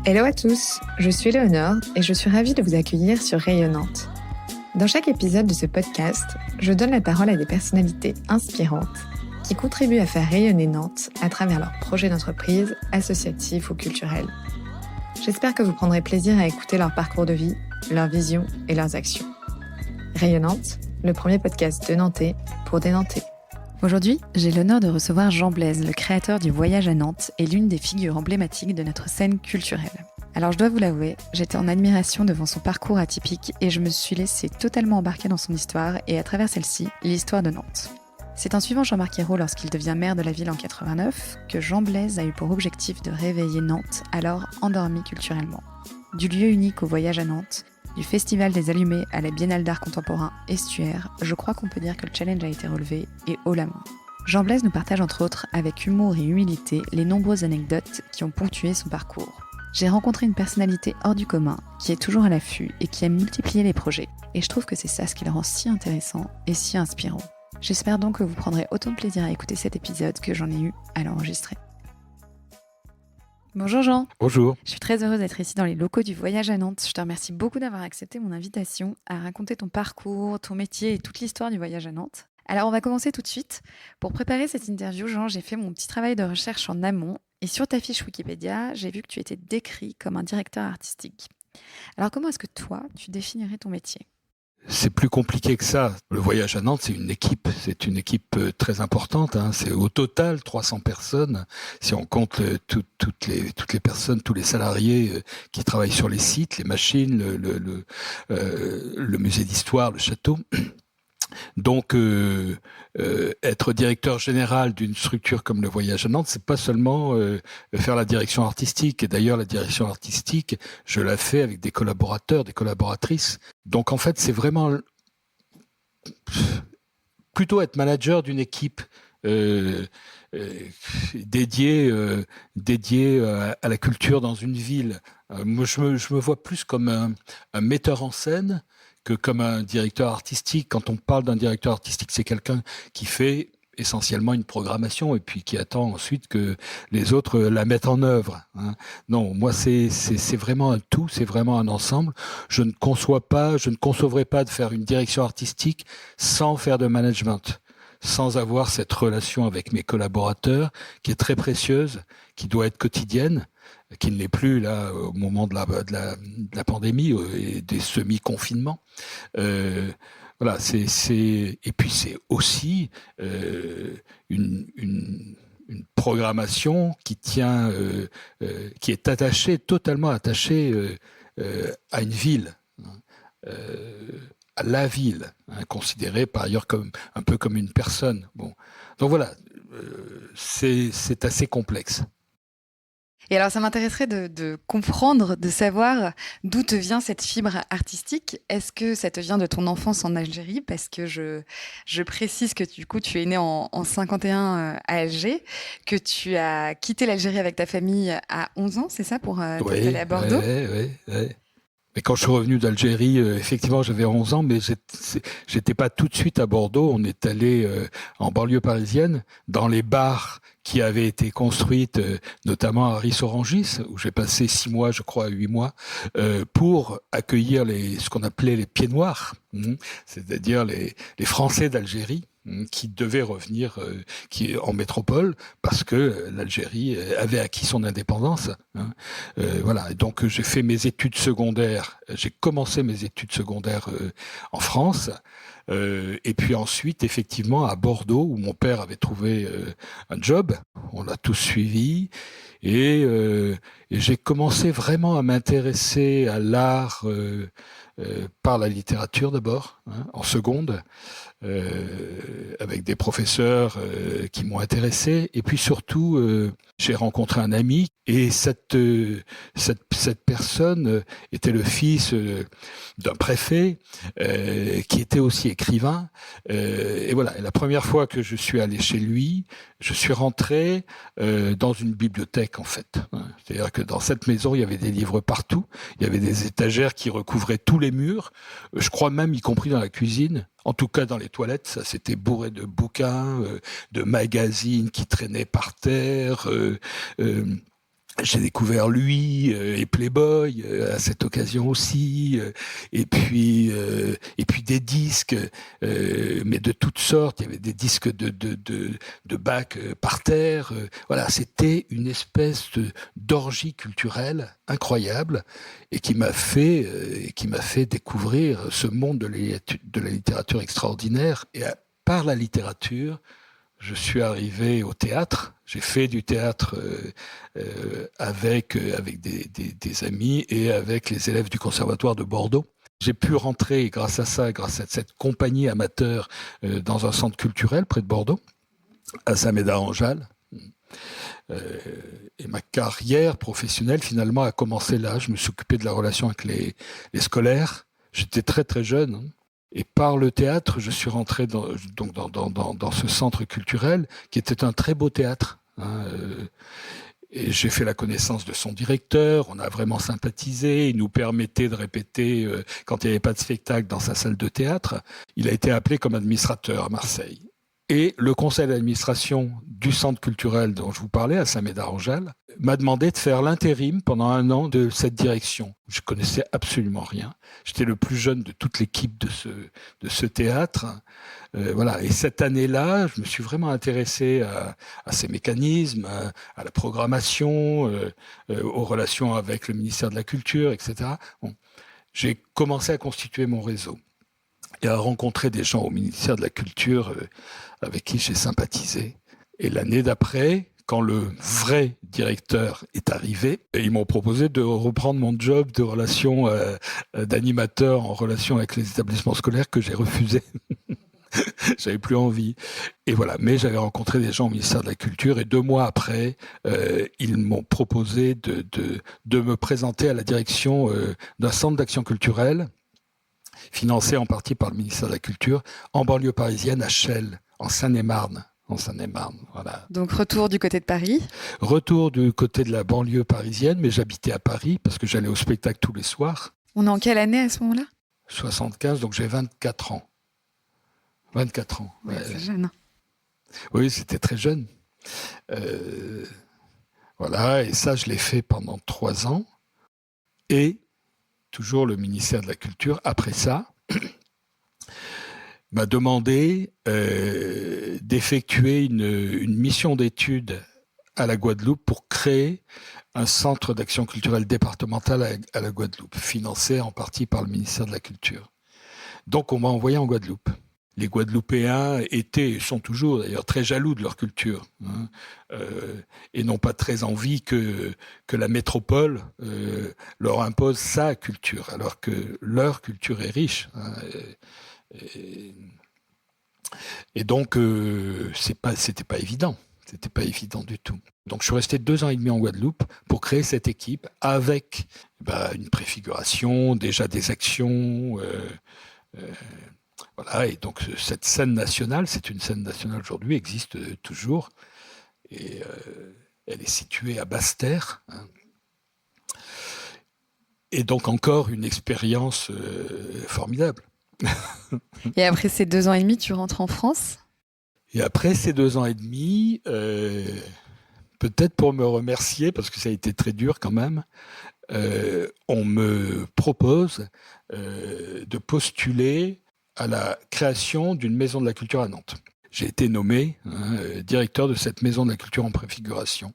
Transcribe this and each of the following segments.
Hello à tous, je suis Léonore et je suis ravie de vous accueillir sur Rayonnante. Dans chaque épisode de ce podcast, je donne la parole à des personnalités inspirantes qui contribuent à faire rayonner Nantes à travers leurs projets d'entreprise, associatifs ou culturels. J'espère que vous prendrez plaisir à écouter leur parcours de vie, leurs visions et leurs actions. Rayonnante, le premier podcast de Nantais pour des Nantais. Aujourd'hui, j'ai l'honneur de recevoir Jean Blaise, le créateur du Voyage à Nantes et l'une des figures emblématiques de notre scène culturelle. Alors je dois vous l'avouer, j'étais en admiration devant son parcours atypique et je me suis laissée totalement embarquer dans son histoire et à travers celle-ci, l'histoire de Nantes. C'est en suivant Jean-Marc Ayrault lorsqu'il devient maire de la ville en 89 que Jean Blaise a eu pour objectif de réveiller Nantes, alors endormie culturellement. Du lieu unique au Voyage à Nantes, du Festival des Allumés à la Biennale d'art contemporain Estuaire, je crois qu'on peut dire que le challenge a été relevé et haut la main. Jean Blaise nous partage entre autres avec humour et humilité les nombreuses anecdotes qui ont ponctué son parcours. J'ai rencontré une personnalité hors du commun, qui est toujours à l'affût et qui aime multiplier les projets. Et je trouve que c'est ça ce qui le rend si intéressant et si inspirant. J'espère donc que vous prendrez autant de plaisir à écouter cet épisode que j'en ai eu à l'enregistrer. Bonjour Jean. Bonjour. Je suis très heureuse d'être ici dans les locaux du Voyage à Nantes. Je te remercie beaucoup d'avoir accepté mon invitation à raconter ton parcours, ton métier et toute l'histoire du Voyage à Nantes. Alors on va commencer tout de suite. Pour préparer cette interview, Jean, j'ai fait mon petit travail de recherche en amont et sur ta fiche Wikipédia, j'ai vu que tu étais décrit comme un directeur artistique. Alors comment est-ce que toi, tu définirais ton métier ? C'est plus compliqué que ça. Le Voyage à Nantes, c'est une équipe très importante. C'est au total 300 personnes, si on compte toutes les personnes, tous les salariés qui travaillent sur les sites, les machines, le musée d'histoire, le château. Donc, être directeur général d'une structure comme le Voyage à Nantes, c'est pas seulement faire la direction artistique. Et d'ailleurs, la direction artistique, je la fais avec des collaborateurs, des collaboratrices. Donc, en fait, c'est vraiment plutôt être manager d'une équipe dédiée à la culture dans une ville. Moi, je me vois plus comme un metteur en scène que comme un directeur artistique. Quand on parle d'un directeur artistique, c'est quelqu'un qui fait essentiellement une programmation et puis qui attend ensuite que les autres la mettent en œuvre. Non, moi c'est vraiment un tout, c'est vraiment un ensemble. Je ne concevrais pas de faire une direction artistique sans faire de management, sans avoir cette relation avec mes collaborateurs qui est très précieuse, qui doit être quotidienne, qui ne l'est plus là au moment de la pandémie et des semi-confinements. Voilà, et puis c'est aussi une programmation qui tient, qui est totalement attachée à une ville, à la ville, considérée par ailleurs un peu comme une personne. Bon, donc voilà, c'est assez complexe. Et alors, ça m'intéresserait de comprendre, de savoir d'où te vient cette fibre artistique. Est-ce que ça te vient de ton enfance en Algérie ? Parce que je précise que du coup, tu es né en 51 à Alger, que tu as quitté l'Algérie avec ta famille à 11 ans, c'est ça, pour t'installer à Bordeaux ? Oui. Mais quand je suis revenu d'Algérie, effectivement, j'avais 11 ans, mais j'étais pas tout de suite à Bordeaux. On est allé en banlieue parisienne, dans les bars qui avaient été construites, notamment à Ris-Orangis, où j'ai passé 6 mois, je crois, 8 mois, pour accueillir ce qu'on appelait les pieds noirs, c'est-à-dire les Français d'Algérie, qui devaient revenir en métropole parce que l'Algérie avait acquis son indépendance. Voilà. Donc j'ai fait mes études secondaires. J'ai commencé mes études secondaires en France. Et puis ensuite, effectivement, à Bordeaux, où mon père avait trouvé un job. On l'a tous suivi. Et j'ai commencé vraiment à m'intéresser à l'art par la littérature d'abord, en seconde. Avec des professeurs qui m'ont intéressé, et puis surtout j'ai rencontré un ami, et cette personne était le fils d'un préfet qui était aussi écrivain, et voilà. Et la première fois que je suis allé chez lui, je suis rentré dans une bibliothèque en fait. C'est-à-dire que dans cette maison il y avait des livres partout, il y avait des étagères qui recouvraient tous les murs, je crois même y compris dans la cuisine. En tout cas, dans les toilettes, ça c'était bourré de bouquins, de magazines qui traînaient par terre. J'ai découvert lui et Playboy à cette occasion aussi, et puis des disques, mais de toutes sortes. Il y avait des disques de Bach par terre. Voilà, c'était une espèce d'orgie culturelle incroyable et qui m'a fait découvrir ce monde de la littérature extraordinaire. Par la littérature, je suis arrivé au théâtre. J'ai fait du théâtre avec des amis et avec les élèves du conservatoire de Bordeaux. J'ai pu rentrer grâce à cette compagnie amateur dans un centre culturel près de Bordeaux, à Saint-Médard-en-Jalles. Et ma carrière professionnelle finalement a commencé là. Je me suis occupé de la relation avec les scolaires. J'étais très très jeune, hein. Et par le théâtre, je suis rentré dans ce centre culturel qui était un très beau théâtre, hein, et j'ai fait la connaissance de son directeur. On a vraiment sympathisé. Il nous permettait de répéter quand il n'y avait pas de spectacle dans sa salle de théâtre. Il a été appelé comme administrateur à Marseille. Et le conseil d'administration du centre culturel dont je vous parlais, à Saint-Médard-en-Jalles, m'a demandé de faire l'intérim pendant 1 an de cette direction. Je connaissais absolument rien. J'étais le plus jeune de toute l'équipe de ce théâtre. Voilà. Et cette année-là, je me suis vraiment intéressé à ces mécanismes, à la programmation, aux relations avec le ministère de la Culture, etc. Bon. J'ai commencé à constituer mon réseau et à rencontrer des gens au ministère de la Culture avec qui j'ai sympathisé. Et l'année d'après, quand le vrai directeur est arrivé, ils m'ont proposé de reprendre mon job de relation d'animateur en relation avec les établissements scolaires que j'ai refusé. J'avais plus envie. Et voilà. Mais j'avais rencontré des gens au ministère de la Culture et 2 mois après, ils m'ont proposé de me présenter à la direction d'un centre d'action culturelle financé en partie par le ministère de la Culture, en banlieue parisienne, à Chelles, en Seine-et-Marne. Voilà. Donc retour du côté de Paris. Retour du côté de la banlieue parisienne, mais j'habitais à Paris parce que j'allais au spectacle tous les soirs. On est en quelle année à ce moment-là ? 75, donc j'ai 24 ans. 24 ans. Ouais, c'est jeune. Oui, c'était très jeune. Voilà, et ça, je l'ai fait pendant 3 ans. Et toujours le ministère de la Culture, après ça, m'a demandé d'effectuer une mission d'études à la Guadeloupe pour créer un centre d'action culturelle départemental à la Guadeloupe, financé en partie par le ministère de la Culture. Donc on m'a envoyé en Guadeloupe. Les Guadeloupéens étaient, et sont toujours d'ailleurs, très jaloux de leur culture, hein, et n'ont pas très envie que la métropole leur impose sa culture, alors que leur culture est riche, hein, et donc c'était pas évident. C'était pas évident du tout. Donc je suis resté 2 ans et demi en Guadeloupe pour créer cette équipe avec une préfiguration, déjà des actions. Voilà, et donc cette scène nationale, c'est une scène nationale aujourd'hui, existe toujours, et elle est située à Basse-Terre, hein. Et donc encore une expérience formidable. Et après ces 2 ans et demi, tu rentres en France ? Et après ces 2 ans et demi, peut-être pour me remercier, parce que ça a été très dur quand même, on me propose de postuler à la création d'une maison de la culture à Nantes. J'ai été nommé directeur de cette maison de la culture en préfiguration.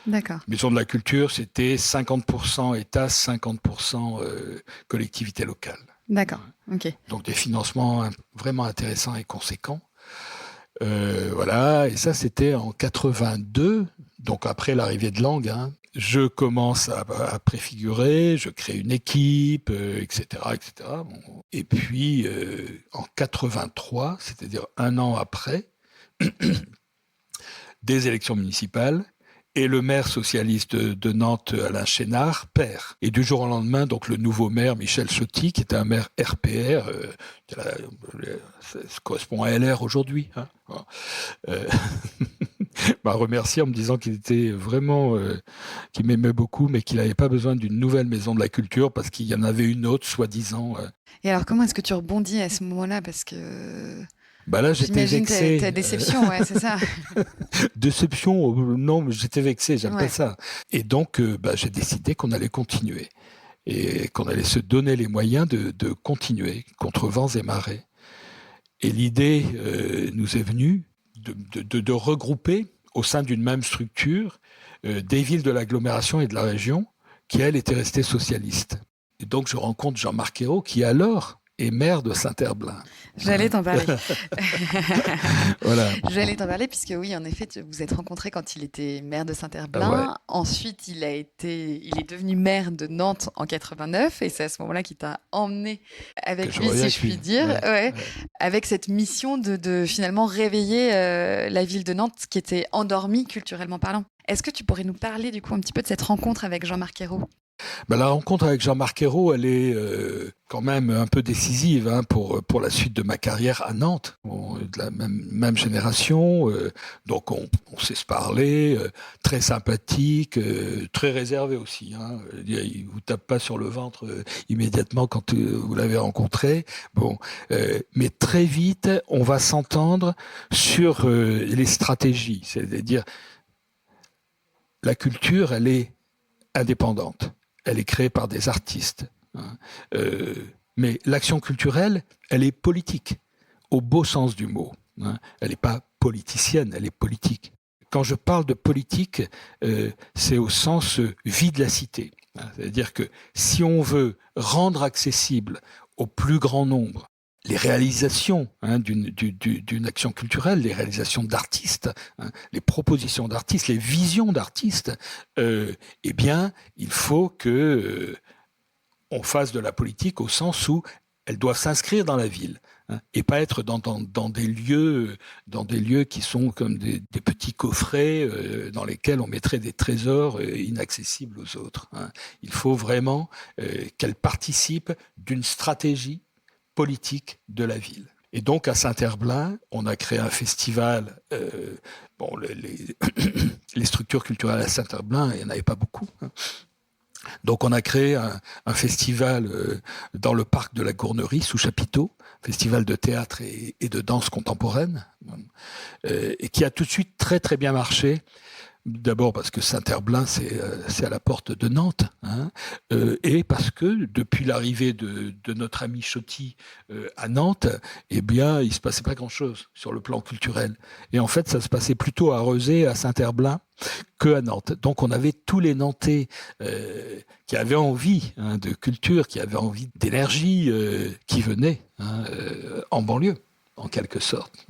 D'accord. Maison de la culture, c'était 50% État, 50% collectivité locale. D'accord, ok. Donc des financements vraiment intéressants et conséquents. Voilà, et ça c'était en 82, donc après l'arrivée de Lang, hein. Je commence à préfigurer, je crée une équipe, etc., etc. Bon. Et puis en 83, c'est-à-dire 1 an après, des élections municipales, et le maire socialiste de Nantes, Alain Chénard, perd. Et du jour au lendemain, donc le nouveau maire, Michel Sotti, qui était un maire RPR, ça correspond à LR aujourd'hui, hein, m'a remercié en me disant qu'il était vraiment, qu'il m'aimait beaucoup, mais qu'il n'avait pas besoin d'une nouvelle maison de la culture parce qu'il y en avait une autre, soi-disant. Et alors, comment est-ce que tu rebondis à ce moment-là ? Parce que Bah là, j'étais J'imagine vexé. ta déception, ouais, c'est ça. Déception, non, mais j'étais vexé, j'aime Ouais. pas ça. Et donc, j'ai décidé qu'on allait continuer et qu'on allait se donner les moyens de continuer contre vents et marées. Et l'idée nous est venue de regrouper au sein d'une même structure des villes de l'agglomération et de la région qui, elles, étaient restées socialistes. Et donc, je rencontre Jean-Marc Ayrault, qui alors est maire de Saint-Herblain. J'allais t'en parler. Voilà. J'allais t'en parler puisque oui, en effet, vous vous êtes rencontrés quand il était maire de Saint-Herblain. Ouais. Ensuite, il est devenu maire de Nantes en 89 et c'est à ce moment-là qu'il t'a emmené avec Que je lui, reviens si je puis avec lui. dire, Ouais. avec cette mission de finalement réveiller la ville de Nantes qui était endormie culturellement parlant. Est-ce que tu pourrais nous parler du coup un petit peu de cette rencontre avec Jean-Marc Ayrault ? La rencontre avec Jean-Marc Ayrault, elle est quand même un peu décisive pour la suite de ma carrière à Nantes. De la même génération, donc on sait se parler, très sympathique, très réservé aussi. Il vous tape pas sur le ventre immédiatement quand vous l'avez rencontré. Mais très vite, on va s'entendre sur les stratégies, c'est-à-dire la culture, elle est indépendante. Elle est créée par des artistes. Mais l'action culturelle, elle est politique, au beau sens du mot. Elle n'est pas politicienne, elle est politique. Quand je parle de politique, c'est au sens vie de la cité. C'est-à-dire que si on veut rendre accessible au plus grand nombre les réalisations d'une action culturelle, les réalisations d'artistes, les propositions d'artistes, les visions d'artistes, eh bien, il faut que on fasse de la politique au sens où elles doivent s'inscrire dans la ville et pas être dans des lieux qui sont comme des petits coffrets dans lesquels on mettrait des trésors inaccessibles aux autres. Il faut vraiment qu'elles participent d'une stratégie politique de la ville. Et donc à Saint-Herblain, on a créé un festival. Les structures culturelles à Saint-Herblain, il n'y en avait pas beaucoup. Donc on a créé un festival dans le parc de la Gournerie, sous chapiteau, festival de théâtre et de danse contemporaine, et qui a tout de suite très très bien marché. D'abord parce que Saint-Herblain, c'est à la porte de Nantes, et parce que depuis l'arrivée de notre ami Choty à Nantes, eh bien, il se passait pas grand-chose sur le plan culturel. Et en fait, ça se passait plutôt à Rezé, à Saint-Herblain, que à Nantes. Donc, on avait tous les Nantais qui avaient envie de culture, qui avaient envie d'énergie, qui venaient en banlieue, en quelque sorte.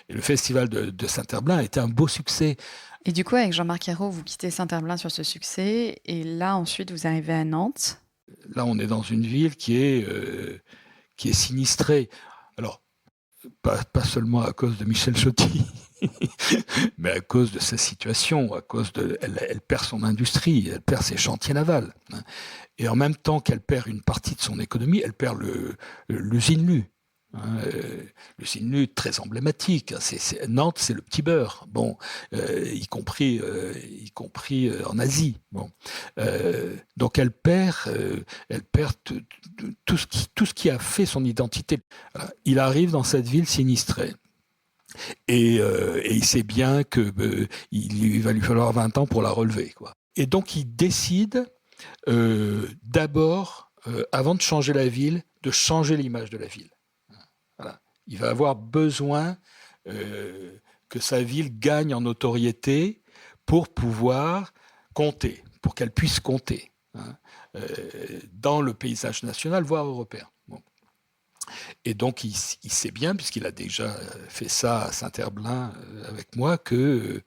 Et le festival de Saint-Herblain a été un beau succès. Et du coup, avec Jean-Marc Ayrault, vous quittez Saint-Herblain sur ce succès. Et là, ensuite, vous arrivez à Nantes. Là, on est dans une ville qui est sinistrée. Alors, pas seulement à cause de Michel Choty, mais à cause de sa situation, elle perd son industrie, elle perd ses chantiers navals. Et en même temps qu'elle perd une partie de son économie, elle perd l'usine Lu. L'usine Lu, très emblématique. Nantes, c'est le petit beurre. Y compris en Asie. Donc elle perd tout ce qui a fait son identité. Voilà. Il arrive dans cette ville sinistrée. Et il sait bien il va lui falloir 20 ans pour la relever, quoi. Et donc il décide d'abord, avant de changer la ville, de changer l'image de la ville. Voilà. Il va avoir besoin que sa ville gagne en notoriété pour pouvoir compter, pour qu'elle puisse compter dans le paysage national, voire européen. Et donc, il sait bien, puisqu'il a déjà fait ça à Saint-Herblain avec moi, que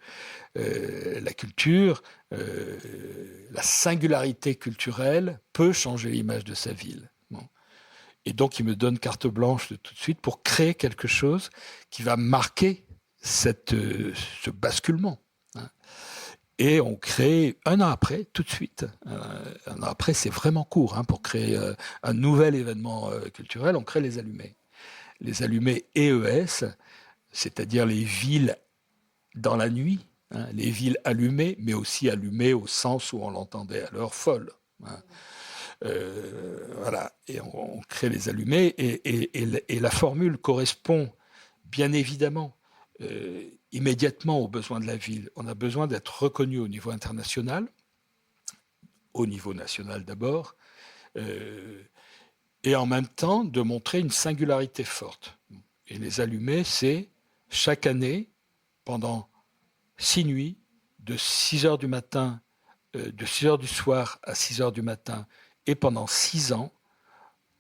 la culture, la singularité culturelle peut changer l'image de sa ville. Et donc, il me donne carte blanche tout de suite pour créer quelque chose qui va marquer ce basculement. Et on crée un an après, tout de suite. Un an après, c'est vraiment court pour créer un nouvel événement culturel. On crée les Allumés. Les Allumés EES, c'est-à-dire les villes dans la nuit, les villes allumées, mais aussi allumées au sens où on l'entendait alors folle. Voilà, et on crée les Allumés, et la formule correspond bien évidemment, immédiatement aux besoins de la ville. On a besoin d'être reconnu au niveau international, au niveau national d'abord, et en même temps de montrer une singularité forte. Et les allumés, c'est chaque année, pendant 6 nuits, de 6 heures du matin, de 6 heures du soir à 6 heures du matin, et pendant 6 ans,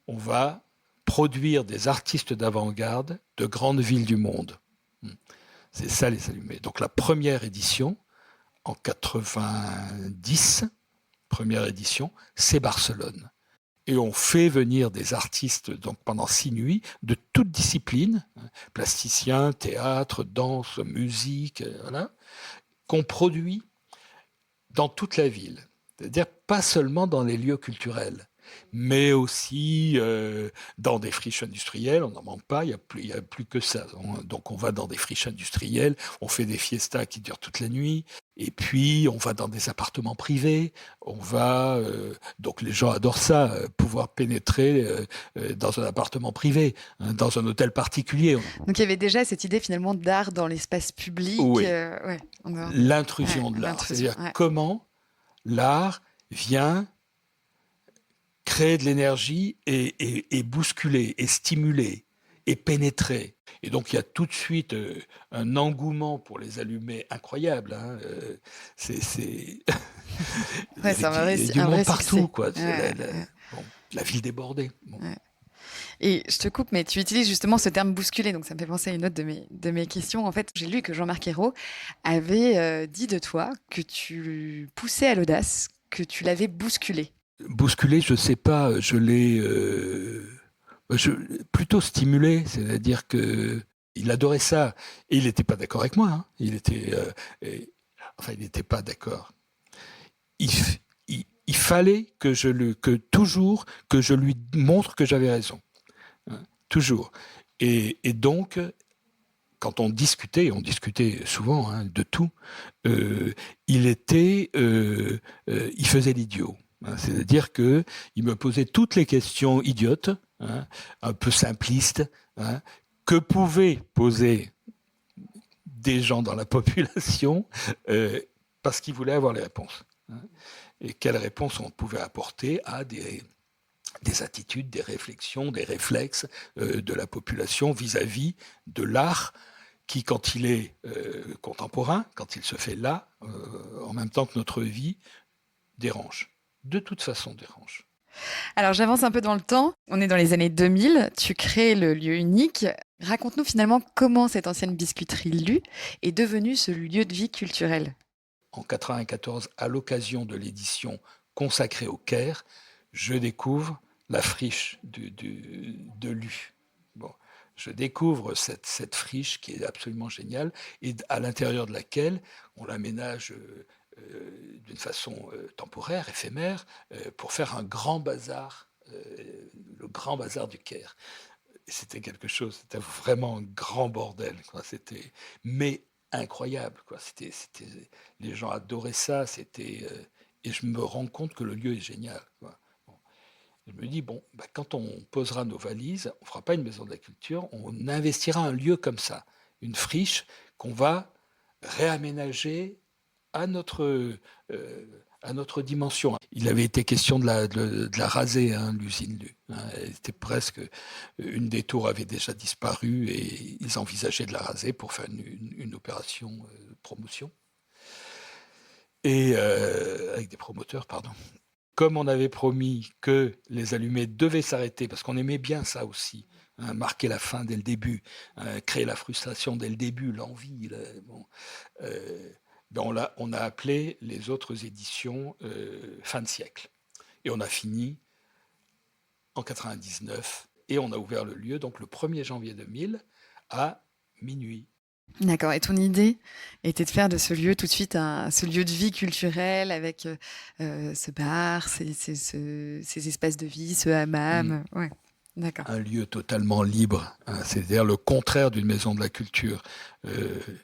on va produire des artistes d'avant-garde de grandes villes du monde. C'est ça les allumés. Donc la première édition, en 90, première édition, c'est Barcelone. Et on fait venir des artistes donc pendant 6 nuits de toutes disciplines, plasticiens, théâtre, danse, musique, voilà, qu'on produit dans toute la ville. C'est-à-dire pas seulement dans les lieux culturels, mais aussi dans des friches industrielles. On n'en manque pas, il y a plus que ça. Donc on va dans des friches industrielles, on fait des fiestas qui durent toute la nuit, et puis on va dans des appartements privés, on va... donc les gens adorent ça, pouvoir pénétrer dans un appartement privé, dans un hôtel particulier. Donc il y avait déjà cette idée finalement d'art dans l'espace public. Oui. Ouais, l'intrusion de l'art, c'est-à-dire comment l'art vient créer de l'énergie et bousculer, et stimuler, et pénétrer. Et donc il y a tout de suite un engouement pour les allumés incroyable. Hein. C'est ouais, c'est il y a du monde partout, succès. quoi. La ville débordée. Bon. Ouais. Et je te coupe, mais tu utilises justement ce terme bousculer, donc ça me fait penser à une autre de mes questions. En fait, j'ai lu que Jean-Marc Ayrault avait dit de toi que tu poussais à l'audace, que tu l'avais bousculé. Bousculé, je sais pas, je l'ai plutôt stimulé, c'est-à-dire que il adorait ça et il n'était pas d'accord avec moi. Hein. Il n'était pas d'accord. Il fallait toujours que je lui montre que j'avais raison, hein, toujours. Et donc, quand on discutait souvent hein, de tout, il faisait l'idiot. C'est-à-dire qu'il me posait toutes les questions idiotes, hein, un peu simplistes, hein, que pouvaient poser des gens dans la population parce qu'ils voulaient avoir les réponses. Hein, et quelles réponses on pouvait apporter à des attitudes, des réflexions, des réflexes de la population vis-à-vis de l'art qui, quand il est contemporain, quand il se fait là, en même temps que notre vie, dérange. De toute façon dérange. Alors j'avance un peu dans le temps, on est dans les années 2000, tu crées le lieu unique. Raconte-nous finalement comment cette ancienne biscuiterie Lu est devenue ce lieu de vie culturel. En 1994, à l'occasion de l'édition consacrée au Caire, je découvre la friche de Lu. Bon, je découvre cette friche qui est absolument géniale et à l'intérieur de laquelle on l'aménage d'une façon temporaire, éphémère, pour faire un grand bazar, le grand bazar du Caire. C'était quelque chose, c'était vraiment un grand bordel, quoi. Mais incroyable, quoi. Les gens adoraient ça, et je me rends compte que le lieu est génial, quoi. Bon. Je me dis, quand on posera nos valises, on ne fera pas une maison de la culture, on investira un lieu comme ça, une friche qu'on va réaménager à notre dimension. Il avait été question de la raser, hein, l'usine Lu. Hein, c'était presque une des tours avait déjà disparu et ils envisageaient de la raser pour faire une opération de promotion et avec des promoteurs, pardon. Comme on avait promis que les allumés devaient s'arrêter, parce qu'on aimait bien ça aussi, hein, marquer la fin dès le début, créer la frustration dès le début, l'envie. On a appelé les autres éditions fin de siècle. Et on a fini en 99 et on a ouvert le lieu donc le 1er janvier 2000 à minuit. D'accord. Et ton idée était de faire de ce lieu tout de suite ce lieu de vie culturel avec ce bar, ces espaces de vie, ce hammam. Ouais. D'accord. Un lieu totalement libre, hein, c'est-à-dire le contraire d'une maison de la culture.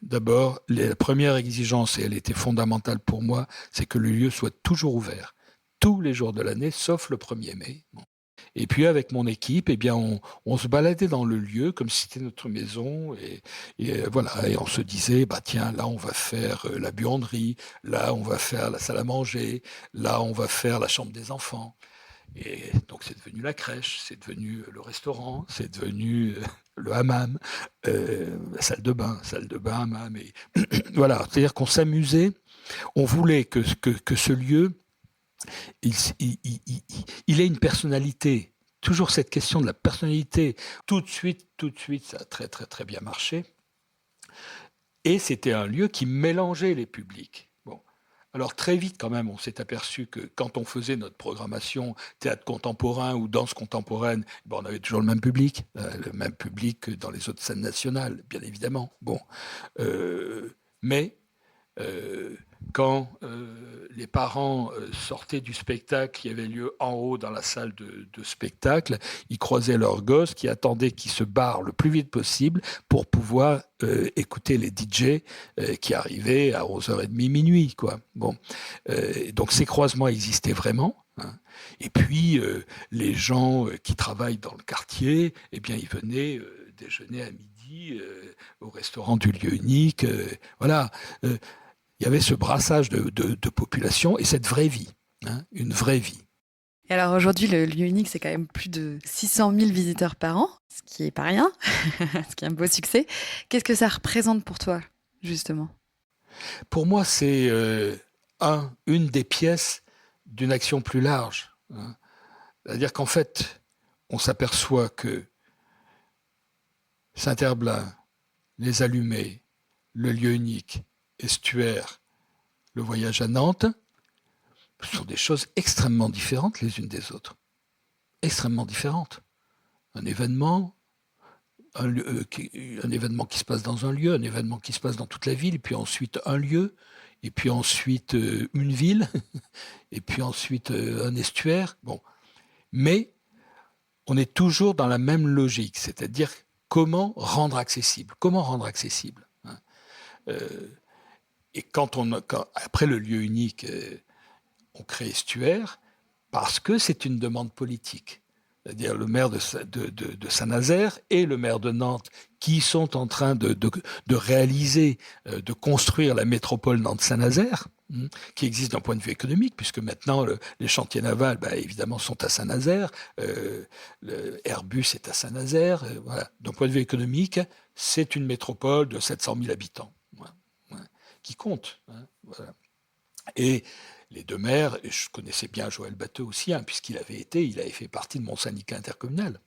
D'abord, la première exigence, et elle était fondamentale pour moi, c'est que le lieu soit toujours ouvert, tous les jours de l'année, sauf le 1er mai. Bon. Et puis avec mon équipe, on se baladait dans le lieu comme si c'était notre maison, et voilà, et on se disait, tiens, là on va faire la buanderie, là on va faire la salle à manger, là on va faire la chambre des enfants. Et donc c'est devenu la crèche, c'est devenu le restaurant, c'est devenu le hammam, la salle de bain, hammam. Et voilà, c'est-à-dire qu'on s'amusait, on voulait que ce lieu, il ait une personnalité. Toujours cette question de la personnalité. Tout de suite, ça a très très très bien marché. Et c'était un lieu qui mélangeait les publics. Alors très vite quand même, on s'est aperçu que quand on faisait notre programmation théâtre contemporain ou danse contemporaine, on avait toujours le même public que dans les autres scènes nationales, bien évidemment. Mais quand les parents sortaient du spectacle qui avait lieu en haut dans la salle de spectacle, ils croisaient leurs gosses qui attendaient qu'ils se barrent le plus vite possible pour pouvoir écouter les DJ qui arrivaient à 11h30, minuit, quoi. Donc ces croisements existaient vraiment. Et puis les gens qui travaillent dans le quartier, ils venaient déjeuner à midi au restaurant du lieu unique. Voilà. Il y avait ce brassage de population et cette vraie vie, une vraie vie. Et alors aujourd'hui, le lieu unique, c'est quand même plus de 600 000 visiteurs par an, ce qui n'est pas rien, ce qui est un beau succès. Qu'est-ce que ça représente pour toi, justement ? Pour moi, c'est une des pièces d'une action plus large. C'est-à-dire qu'en fait, on s'aperçoit que Saint-Herblain, les Allumés, le lieu unique, Estuaire, le voyage à Nantes, ce sont des choses extrêmement différentes les unes des autres. Extrêmement différentes. Un événement qui se passe dans un lieu, un événement qui se passe dans toute la ville, et puis ensuite un lieu, et puis ensuite une ville, et puis ensuite un estuaire. Mais on est toujours dans la même logique, c'est-à-dire comment rendre accessible. Et après le lieu unique, on crée Estuaire parce que c'est une demande politique. C'est-à-dire le maire de Saint-Nazaire et le maire de Nantes qui sont en train de réaliser, de construire la métropole Nantes-Saint-Nazaire, qui existe d'un point de vue économique, puisque maintenant les chantiers navals, évidemment, sont à Saint-Nazaire, le Airbus est à Saint-Nazaire. Voilà. D'un point de vue économique, c'est une métropole de 700 000 habitants. Qui compte. Voilà. Et les deux maires, et je connaissais bien Joël Batteux aussi, puisqu'il avait fait partie de mon syndicat intercommunal.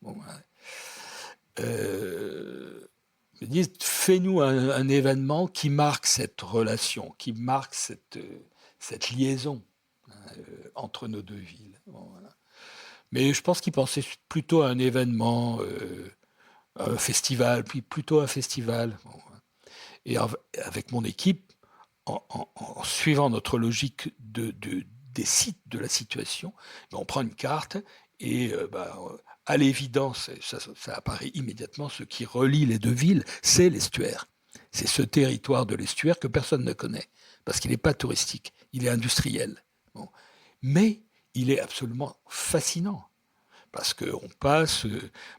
Ils disent, fais-nous un événement qui marque cette relation, qui marque cette liaison entre nos deux villes. Voilà. Mais je pense qu'ils pensaient plutôt à un événement, un festival, puis plutôt un festival. Et avec mon équipe, en suivant notre logique des sites de la situation, on prend une carte et à l'évidence, ça apparaît immédiatement, ce qui relie les deux villes, c'est l'estuaire. C'est ce territoire de l'estuaire que personne ne connaît, parce qu'il n'est pas touristique, il est industriel. Mais il est absolument fascinant. Parce qu'on passe,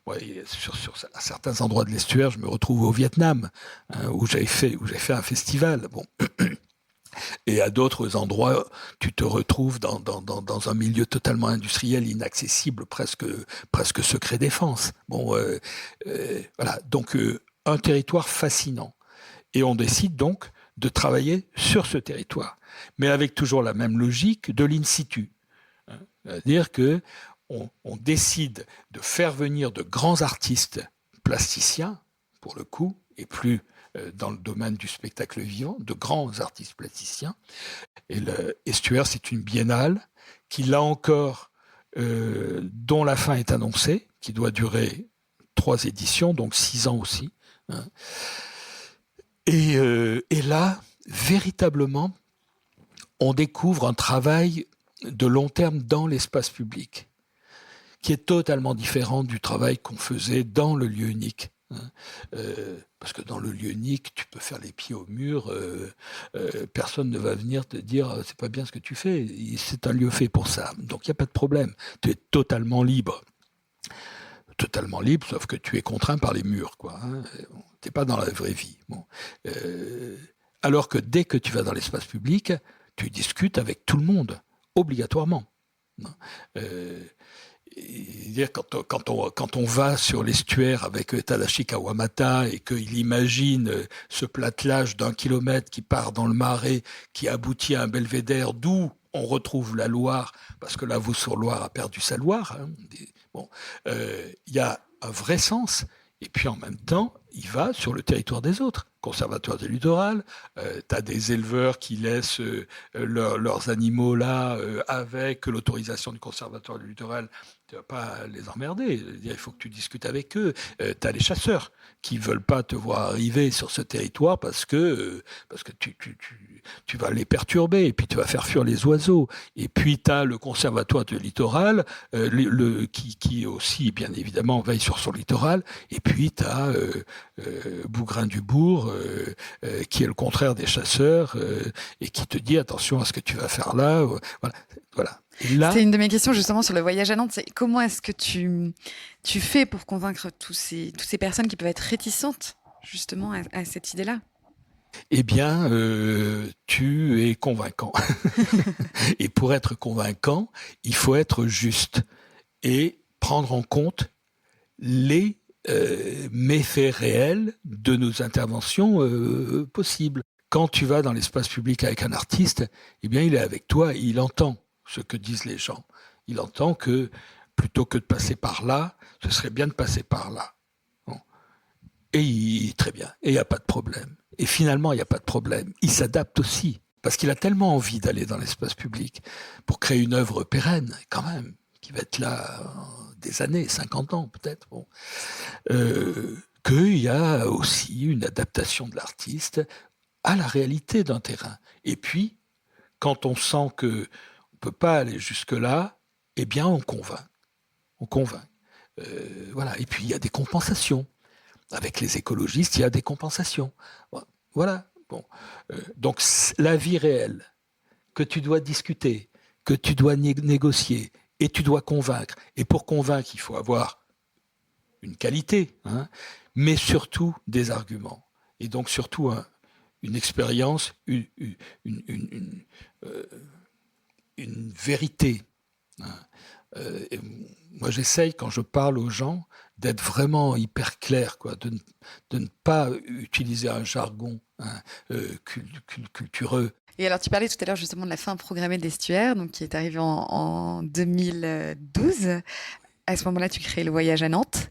à certains endroits de l'estuaire, je me retrouve au Vietnam, où j'avais fait un festival. Et à d'autres endroits, tu te retrouves dans un milieu totalement industriel, inaccessible, presque secret défense. Voilà, donc un territoire fascinant. Et on décide donc de travailler sur ce territoire, mais avec toujours la même logique de l'in situ. C'est-à-dire que on décide de faire venir de grands artistes plasticiens, pour le coup, et plus dans le domaine du spectacle vivant, de grands artistes plasticiens. Et l'Estuaire, c'est une biennale qui, là encore, dont la fin est annoncée, qui doit durer 3 éditions, donc 6 ans aussi. Et là, véritablement, on découvre un travail de long terme dans l'espace public, qui est totalement différent du travail qu'on faisait dans le lieu unique. Parce que dans le lieu unique, tu peux faire les pieds au mur, personne ne va venir te dire c'est pas bien ce que tu fais, c'est un lieu fait pour ça, donc il n'y a pas de problème, tu es totalement libre. totalement libre, sauf que tu es contraint par les murs, quoi. Hein. T'es pas dans la vraie vie. Bon. Alors que dès que tu vas dans l'espace public, tu discutes avec tout le monde, obligatoirement. Quand on va sur l'estuaire avec Tadashi Kawamata et qu'il imagine ce platelage d'1 kilomètre qui part dans le Marais, qui aboutit à un belvédère d'où on retrouve la Loire, parce que la Vaux-sur-Loire a perdu sa Loire, hein. Bon, y a un vrai sens. Et puis en même temps, il va sur le territoire des autres. Conservatoire du littoral, tu as des éleveurs qui laissent leurs animaux là avec l'autorisation du conservatoire du littoral. Tu vas pas les emmerder. Il faut que tu discutes avec eux. Tu as les chasseurs qui veulent pas te voir arriver sur ce territoire parce que tu vas les perturber et puis tu vas faire fuir les oiseaux. Et puis tu as le conservatoire du littoral qui aussi, bien évidemment, veille sur son littoral. Et puis tu as Bougrain-du-Bourg qui est le contraire des chasseurs et qui te dit attention à ce que tu vas faire là. Voilà. Là, c'est une de mes questions justement sur le voyage à Nantes. C'est comment est-ce que tu fais pour convaincre toutes ces personnes qui peuvent être réticentes justement à cette idée-là? Eh bien, tu es convaincant. Et pour être convaincant, il faut être juste et prendre en compte les méfaits réels de nos interventions possibles. Quand tu vas dans l'espace public avec un artiste, eh bien, il est avec toi et il entend ce que disent les gens. Il entend que plutôt que de passer par là, ce serait bien de passer par là. Bon. Et très bien. Et il n'y a pas de problème. Et finalement, il n'y a pas de problème. Il s'adapte aussi. Parce qu'il a tellement envie d'aller dans l'espace public pour créer une œuvre pérenne, quand même, qui va être là des années, 50 ans peut-être. Bon. Qu'il y a aussi une adaptation de l'artiste à la réalité d'un terrain. Et puis, quand on sent qu'on ne peut pas aller jusque-là, eh bien, on convainc. On convainc. Voilà. Et puis, il y a des compensations. Avec les écologistes, il y a des compensations. Voilà. Bon. Donc, la vie réelle, que tu dois discuter, que tu dois négocier, et tu dois convaincre. Et pour convaincre, il faut avoir une qualité, hein, mais surtout des arguments. Et donc, surtout, une expérience, une vérité. Moi, j'essaye, quand je parle aux gens, d'être vraiment hyper clair, quoi, de ne pas utiliser un jargon cultureux. Et alors, tu parlais tout à l'heure justement de la fin programmée d'Estuaire, donc qui est arrivée en 2012. À ce moment-là, tu crées le voyage à Nantes.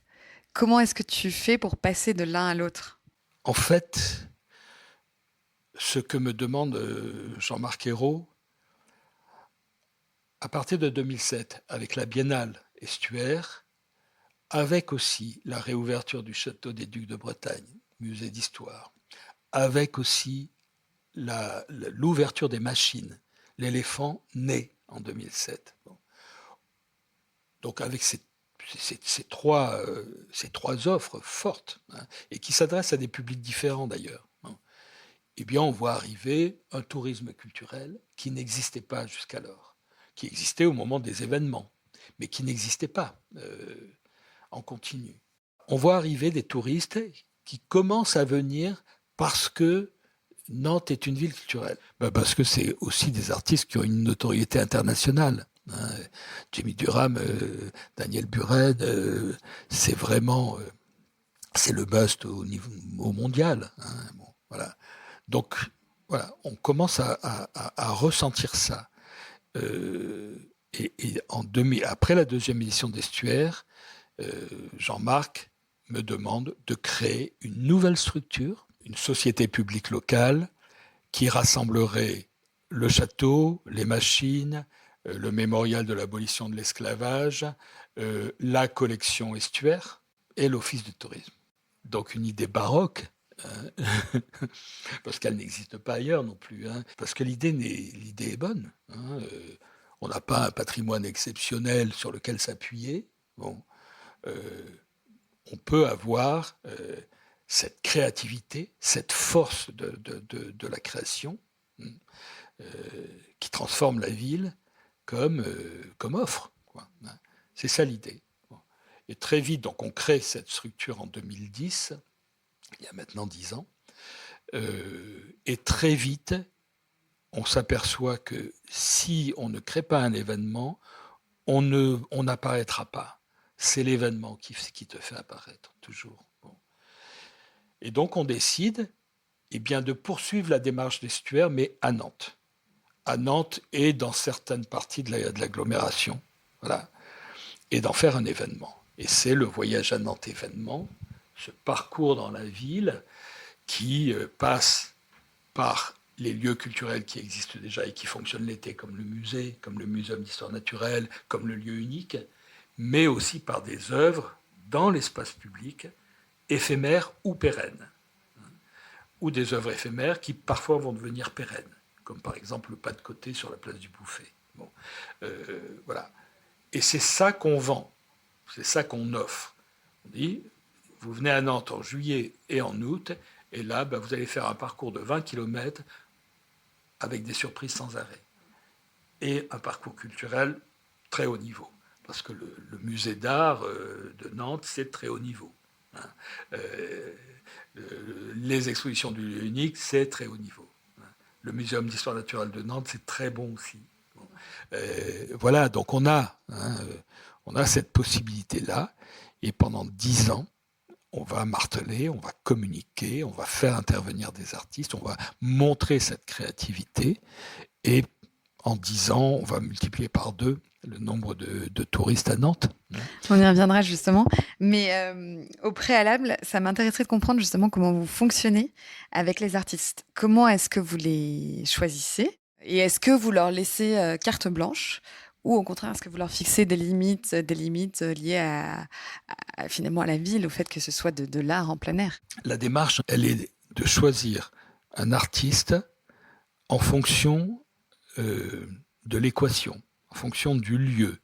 Comment est-ce que tu fais pour passer de l'un à l'autre ? En fait, ce que me demande Jean-Marc Ayrault, à partir de 2007, avec la Biennale Estuaire, avec aussi la réouverture du château des Ducs de Bretagne, musée d'histoire, avec aussi l'ouverture des machines, l'éléphant né en 2007. Bon. Donc avec ces trois offres fortes, hein, et qui s'adressent à des publics différents d'ailleurs, hein, eh bien on voit arriver un tourisme culturel qui n'existait pas jusqu'alors, qui existait au moment des événements, mais qui n'existait pas en continu. On voit arriver des touristes qui commencent à venir parce que Nantes est une ville culturelle. Parce que c'est aussi des artistes qui ont une notoriété internationale. Hein. Jimmy Durham, Daniel Buren, c'est vraiment c'est le must au mondial. Hein. Bon, voilà. Donc voilà, on commence à ressentir ça. Et après la deuxième édition d'Estuaire, Jean-Marc me demande de créer une nouvelle structure, une société publique locale qui rassemblerait le château, les machines, le mémorial de l'abolition de l'esclavage, la collection Estuaire et l'office du tourisme. Donc une idée baroque, parce qu'elle n'existe pas ailleurs non plus, hein, parce que l'idée est bonne. Hein, on n'a pas un patrimoine exceptionnel sur lequel s'appuyer. Bon, on peut avoir cette créativité, cette force de la création qui transforme la ville comme offre. Quoi. C'est ça l'idée. Bon. Et très vite, donc on crée cette structure en 2010, il y a maintenant 10 ans, et très vite, on s'aperçoit que si on ne crée pas un événement, on n'apparaîtra pas. C'est l'événement qui te fait apparaître, toujours. Bon. Et donc on décide de poursuivre la démarche d'Estuaire, mais à Nantes. À Nantes et dans certaines parties de l'agglomération. Voilà. Et d'en faire un événement. Et c'est le voyage à Nantes événement, ce parcours dans la ville qui passe par les lieux culturels qui existent déjà et qui fonctionnent l'été, comme le musée, comme le muséum d'histoire naturelle, comme le lieu unique, mais aussi par des œuvres dans l'espace public, éphémères ou pérennes, ou des œuvres éphémères qui parfois vont devenir pérennes, comme par exemple le pas de côté sur la place du Bouffay. Bon. Voilà. Et c'est ça qu'on vend, c'est ça qu'on offre. On dit, vous venez à Nantes en juillet et en août, et là, vous allez faire un parcours de 20 km avec des surprises sans arrêt. Et un parcours culturel très haut niveau. Parce que le musée d'art de Nantes, c'est très haut niveau. Hein. Les expositions du lieu unique, c'est très haut niveau. Hein. Le muséum d'histoire naturelle de Nantes, c'est très bon aussi. Bon. Voilà, donc on a cette possibilité-là. Et pendant 10 ans, on va marteler, on va communiquer, on va faire intervenir des artistes, on va montrer cette créativité. Et en 10 ans, on va multiplier par 2 le nombre de touristes à Nantes. On y reviendra justement. Mais au préalable, ça m'intéresserait de comprendre justement comment vous fonctionnez avec les artistes. Comment est-ce que vous les choisissez? Et est-ce que vous leur laissez carte blanche? Ou au contraire, est-ce que vous leur fixez des limites liées finalement à la ville, au fait que ce soit de l'art en plein air? La démarche, elle est de choisir un artiste en fonction de l'équation, en fonction du lieu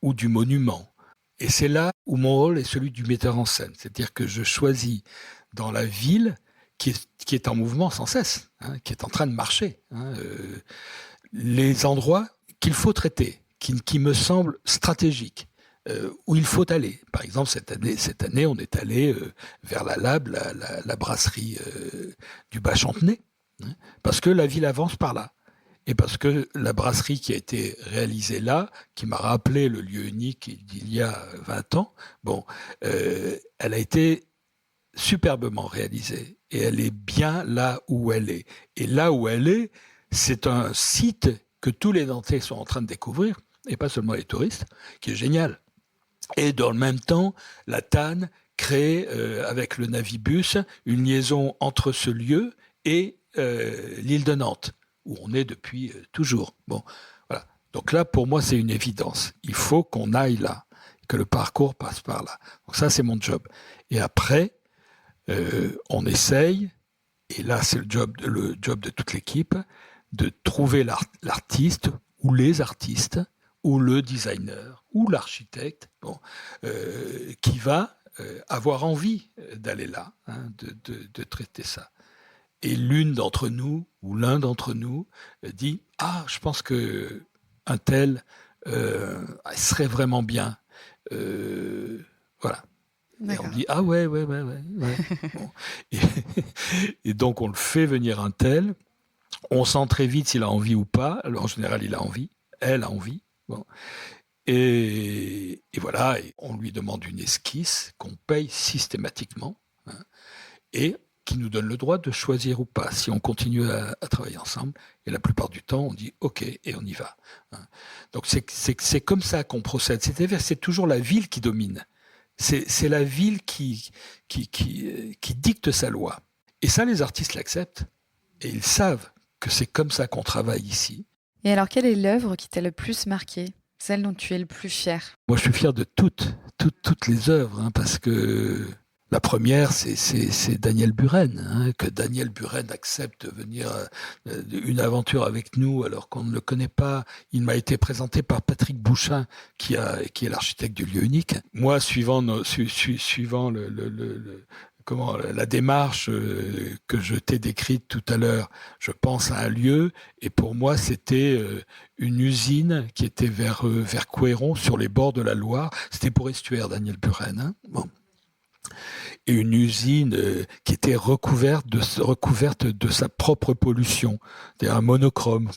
ou du monument. Et c'est là où mon rôle est celui du metteur en scène. C'est-à-dire que je choisis dans la ville qui est en mouvement sans cesse, hein, qui est en train de marcher, hein, les endroits qu'il faut traiter, qui me semblent stratégiques, où il faut aller. Par exemple, cette année on est allé vers la Lab, la brasserie du Bas-Chantenay, hein, parce que la ville avance par là. Et parce que la brasserie qui a été réalisée là, qui m'a rappelé le lieu unique d'il y a 20 ans, elle a été superbement réalisée. Et elle est bien là où elle est. Et là où elle est, c'est un site que tous les Nantais sont en train de découvrir, et pas seulement les touristes, qui est génial. Et dans le même temps, la TAN crée, avec le Navibus, une liaison entre ce lieu et l'île de Nantes, où on est depuis toujours. Bon, voilà. Donc là, pour moi, c'est une évidence. Il faut qu'on aille là, que le parcours passe par là. Donc ça, c'est mon job. Et après, on essaye, et là, c'est le job de toute l'équipe, de trouver l'artiste, ou les artistes, ou le designer, ou l'architecte, qui va avoir envie d'aller là, hein, de traiter ça. Et l'une d'entre nous, ou l'un d'entre nous, dit « Ah, je pense qu'un tel serait vraiment bien. » Voilà. D'accord. Et on dit « Ah ouais. » Bon. Et donc, on le fait venir un tel. On sent très vite s'il a envie ou pas. Alors, en général, il a envie. Elle a envie. Bon. Et voilà, et on lui demande une esquisse qu'on paye systématiquement, hein, et qui nous donne le droit de choisir ou pas, si on continue à travailler ensemble. Et la plupart du temps, on dit « OK » et on y va. Hein. Donc c'est comme ça qu'on procède. C'est-à-dire c'est toujours la ville qui domine. C'est la ville qui dicte sa loi. Et ça, les artistes l'acceptent. Et ils savent que c'est comme ça qu'on travaille ici. Et alors, quelle est l'œuvre qui t'a le plus marqué? Celle dont tu es le plus fier? Moi, je suis fier de toutes les œuvres, hein, parce que la première, c'est Daniel Buren, hein, que Daniel Buren accepte de venir une aventure avec nous alors qu'on ne le connaît pas. Il m'a été présenté par Patrick Bouchin, qui est l'architecte du lieu unique. Moi, suivant la démarche que je t'ai décrite tout à l'heure. Je pense à un lieu, et pour moi, c'était une usine qui était vers Couëron, sur les bords de la Loire. C'était pour Estuaire, Daniel Buren. Hein. Bon. Et une usine qui était recouverte de sa propre pollution. C'était un monochrome.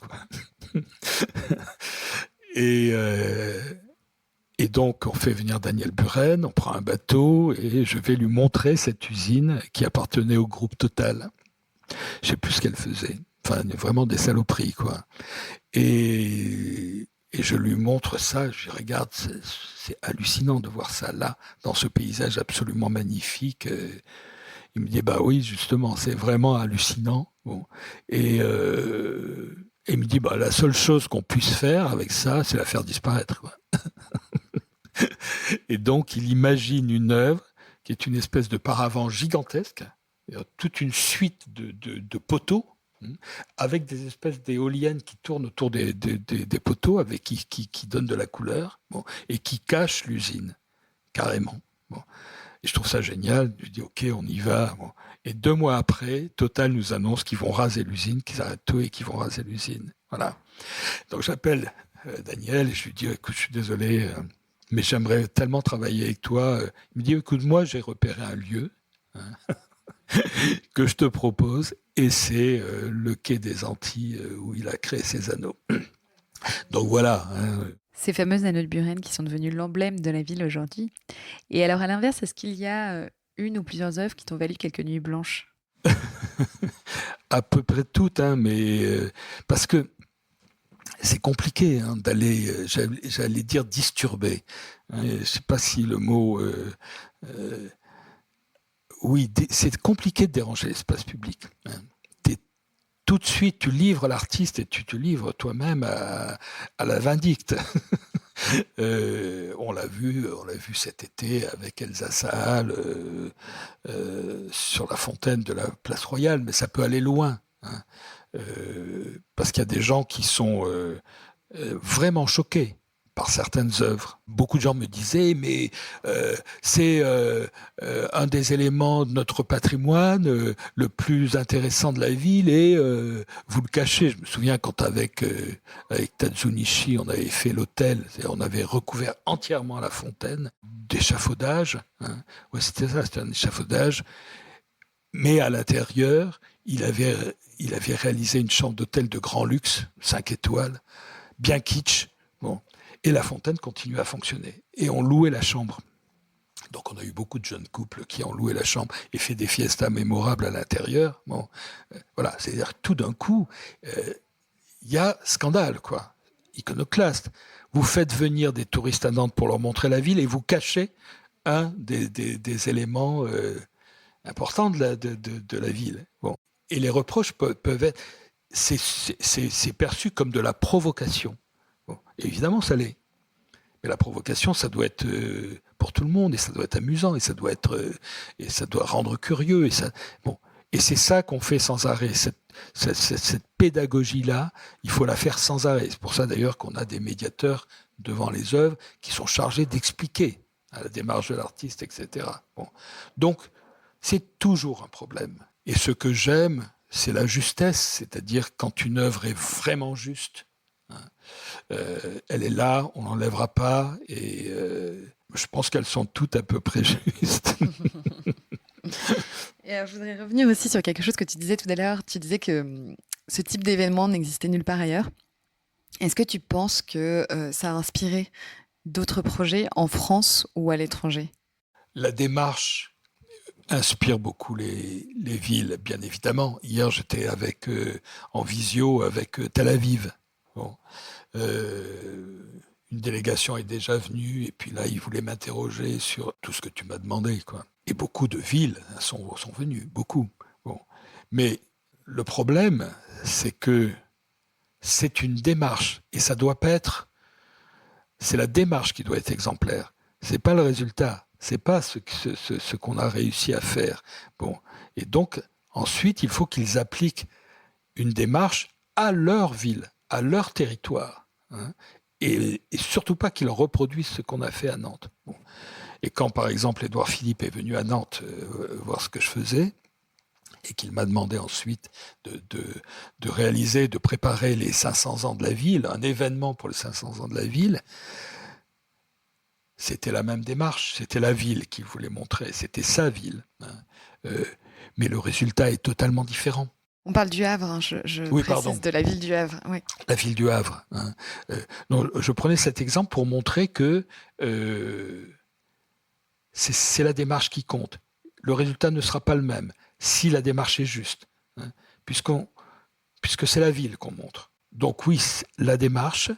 Et donc, on fait venir Daniel Buren, on prend un bateau, et je vais lui montrer cette usine qui appartenait au groupe Total. Je sais plus ce qu'elle faisait. Enfin, vraiment des saloperies, quoi. Et je lui montre ça, je dis, regarde, c'est hallucinant de voir ça là, dans ce paysage absolument magnifique. Il me dit, bah oui, justement, c'est vraiment hallucinant. Bon. Et il me dit, bah la seule chose qu'on puisse faire avec ça, c'est la faire disparaître, quoi. Et donc, il imagine une œuvre qui est une espèce de paravent gigantesque, toute une suite de poteaux, avec des espèces d'éoliennes qui tournent autour des poteaux, avec qui donnent de la couleur, bon, et qui cachent l'usine, carrément. Bon. Et je trouve ça génial. Je dis, OK, on y va. Bon. Et 2 mois après, Total nous annonce qu'ils vont raser l'usine, qu'ils arrêtent tout et qu'ils vont raser l'usine. Voilà. Donc j'appelle Daniel et je lui dis, écoute, je suis désolé, mais j'aimerais tellement travailler avec toi. Il me dit, écoute, moi, j'ai repéré un lieu, hein, que je te propose, et c'est le quai des Antilles où il a créé ses anneaux. Donc voilà. Hein. Ces fameux anneaux de Buren qui sont devenus l'emblème de la ville aujourd'hui. Et alors, à l'inverse, est-ce qu'il y a une ou plusieurs œuvres qui t'ont valu quelques nuits blanches? À peu près toutes, hein, mais parce que c'est compliqué hein, d'aller, j'allais dire disturber. Hein, je ne sais pas si le mot... oui, c'est compliqué de déranger l'espace public. Hein. Tout de suite, tu livres l'artiste et tu te livres toi-même à la vindicte. On l'a vu cet été avec Elsa Sahal sur la fontaine de la Place Royale, mais ça peut aller loin. Hein. Parce qu'il y a des gens qui sont vraiment choqués par certaines œuvres. Beaucoup de gens me disaient, mais c'est un des éléments de notre patrimoine le plus intéressant de la ville et vous le cachez. Je me souviens quand avec Tatsu Nishi, on avait fait l'hôtel, on avait recouvert entièrement la fontaine d'échafaudage. Hein. Ouais, c'était ça, c'était un échafaudage. Mais à l'intérieur, il avait réalisé une chambre d'hôtel de grand luxe, 5 étoiles, bien kitsch. Bon. Et la fontaine continuait à fonctionner. Et on louait la chambre. Donc on a eu beaucoup de jeunes couples qui ont loué la chambre et fait des fiestas mémorables à l'intérieur. Bon, voilà, c'est-à-dire que tout d'un coup, y a scandale, quoi. Iconoclaste. Vous faites venir des touristes à Nantes pour leur montrer la ville et vous cachez un des éléments importants de la ville. Bon. Et les reproches peuvent être... C'est perçu comme de la provocation. Bon, évidemment, ça l'est. Mais la provocation, ça doit être pour tout le monde, et ça doit être amusant, et ça doit rendre curieux. Et c'est ça qu'on fait sans arrêt. Cette pédagogie-là, il faut la faire sans arrêt. C'est pour ça d'ailleurs qu'on a des médiateurs devant les œuvres qui sont chargés d'expliquer la démarche de l'artiste, etc. Bon. Donc, c'est toujours un problème. Et ce que j'aime, c'est la justesse, c'est-à-dire quand une œuvre est vraiment juste. Elle est là, on l'enlèvera pas, et je pense qu'elles sont toutes à peu près justes. Et alors, je voudrais revenir aussi sur quelque chose que tu disais tout à l'heure. Tu disais que ce type d'événement n'existait nulle part ailleurs. Est-ce que tu penses que ça a inspiré d'autres projets en France ou à l'étranger? La démarche inspire beaucoup les villes, bien évidemment. Hier, j'étais en visio avec Tel Aviv. Bon. Une délégation est déjà venue et puis là, ils voulaient m'interroger sur tout ce que tu m'as demandé, quoi. Et beaucoup de villes sont venues, beaucoup. Bon. Mais le problème, c'est que c'est une démarche et ça doit pas être... C'est la démarche qui doit être exemplaire. C'est pas le résultat. C'est pas ce qu'on a réussi à faire. Bon. Et donc, ensuite, il faut qu'ils appliquent une démarche à leur ville, à leur territoire, hein, et surtout pas qu'ils reproduisent ce qu'on a fait à Nantes. Bon. Et quand, par exemple, Édouard Philippe est venu à Nantes voir ce que je faisais, et qu'il m'a demandé ensuite de réaliser, de préparer les 500 ans de la ville, un événement pour les 500 ans de la ville, c'était la même démarche, c'était la ville qu'il voulait montrer, c'était sa ville. Mais le résultat est totalement différent. On parle du Havre, hein, je Oui, précise, pardon. de la ville du Havre. Oui. La ville du Havre. Donc, je prenais cet exemple pour montrer que c'est la démarche qui compte. Le résultat ne sera pas le même si la démarche est juste, puisque c'est la ville qu'on montre. Donc oui, la démarche,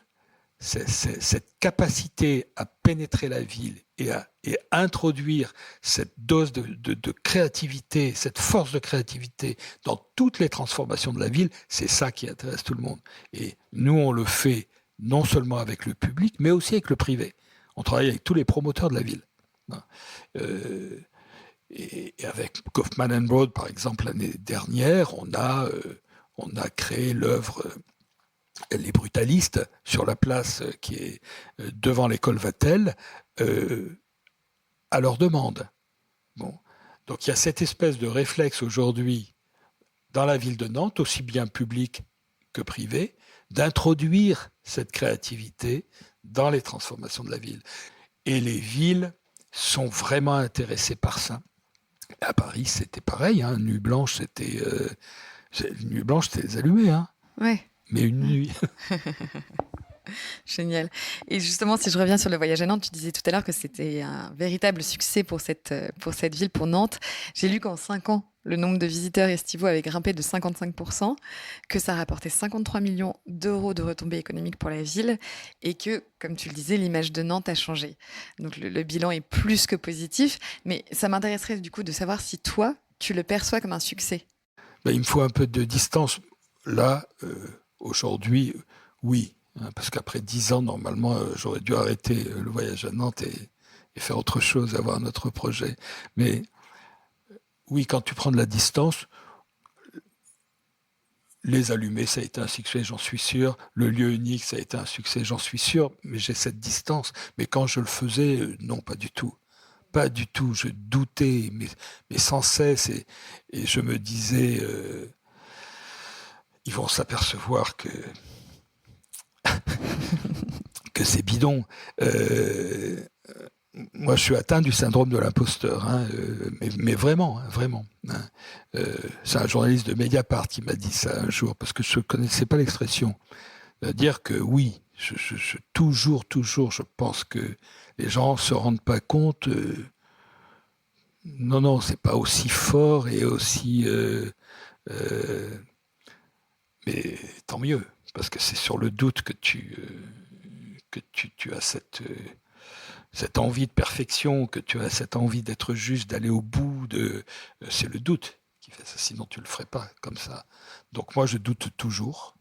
c'est cette capacité à pénétrer la ville et à introduire cette dose de créativité, cette force de créativité dans toutes les transformations de la ville, c'est ça qui intéresse tout le monde. Et nous, on le fait non seulement avec le public, mais aussi avec le privé. On travaille avec tous les promoteurs de la ville. Et avec Kaufman & Broad, par exemple, l'année dernière, on a créé l'œuvre Les Brutalistes sur la place qui est devant l'école Vatel, à leur demande. Bon. Donc il y a cette espèce de réflexe aujourd'hui dans la ville de Nantes, aussi bien public que privé, d'introduire cette créativité dans les transformations de la ville. Et les villes sont vraiment intéressées par ça. À Paris, c'était pareil. Nuit Blanche, c'était les allumés. Ouais. Mais une nuit. Génial. Et justement, si je reviens sur le voyage à Nantes, tu disais tout à l'heure que c'était un véritable succès pour cette ville, pour Nantes. J'ai lu qu'en 5 ans, le nombre de visiteurs estivaux avait grimpé de 55%, que ça rapportait 53 millions d'euros de retombées économiques pour la ville et que, comme tu le disais, l'image de Nantes a changé. Donc le bilan est plus que positif, mais ça m'intéresserait du coup de savoir si toi, tu le perçois comme un succès. Il me faut un peu de distance. Là, aujourd'hui, oui. Parce qu'après 10 ans, normalement, j'aurais dû arrêter le voyage à Nantes et faire autre chose, avoir un autre projet. Mais oui, quand tu prends de la distance, les allumés, ça a été un succès, j'en suis sûr. Le lieu unique, ça a été un succès, j'en suis sûr. Mais j'ai cette distance. Mais quand je le faisais, non, pas du tout. Pas du tout. Je doutais, mais sans cesse. Et je me disais, ils vont s'apercevoir que c'est bidon. Moi, je suis atteint du syndrome de l'imposteur, mais vraiment, vraiment. C'est un journaliste de Mediapart qui m'a dit ça un jour, parce que je ne connaissais pas l'expression. Dire que oui, toujours, je pense que les gens ne se rendent pas compte. Non, c'est pas aussi fort et aussi... mais tant mieux, parce que c'est sur le doute que tu as cette envie de perfection, que tu as cette envie d'être juste, d'aller au bout c'est le doute qui fait ça, sinon tu le ferais pas comme ça. Donc moi je doute toujours,